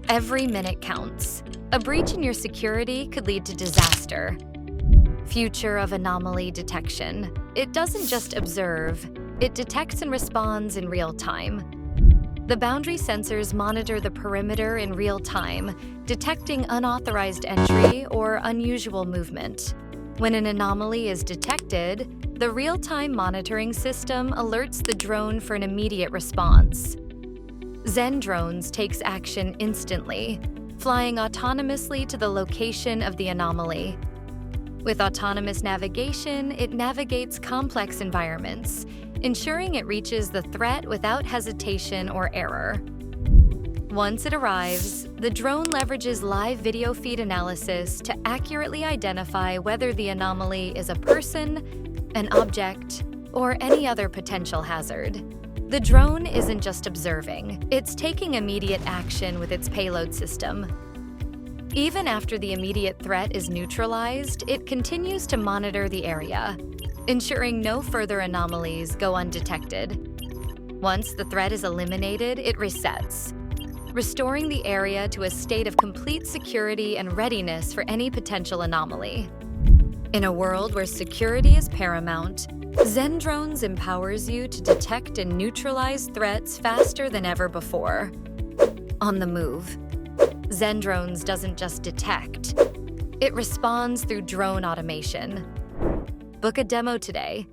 Every minute counts. A breach in your security could lead to disaster. Future of anomaly detection. It doesn't just observe, it detects and responds in real time. The boundary sensors monitor the perimeter in real time, detecting unauthorized entry or unusual movement. When an anomaly is detected, the real-time monitoring system alerts the drone for an immediate response. ZenDrones takes action instantly, flying autonomously to the location of the anomaly. With autonomous navigation, it navigates complex environments, ensuring it reaches the threat without hesitation or error. Once it arrives, the drone leverages live video feed analysis to accurately identify whether the anomaly is a person, an object, or any other potential hazard. The drone isn't just observing, it's taking immediate action with its payload system. Even after the immediate threat is neutralized, it continues to monitor the area, ensuring no further anomalies go undetected. Once the threat is eliminated, it resets, restoring the area to a state of complete security and readiness for any potential anomaly. In a world where security is paramount, ZenDrones empowers you to detect and neutralize threats faster than ever before. On the move, ZenDrones doesn't just detect, it responds through drone automation. Book a demo today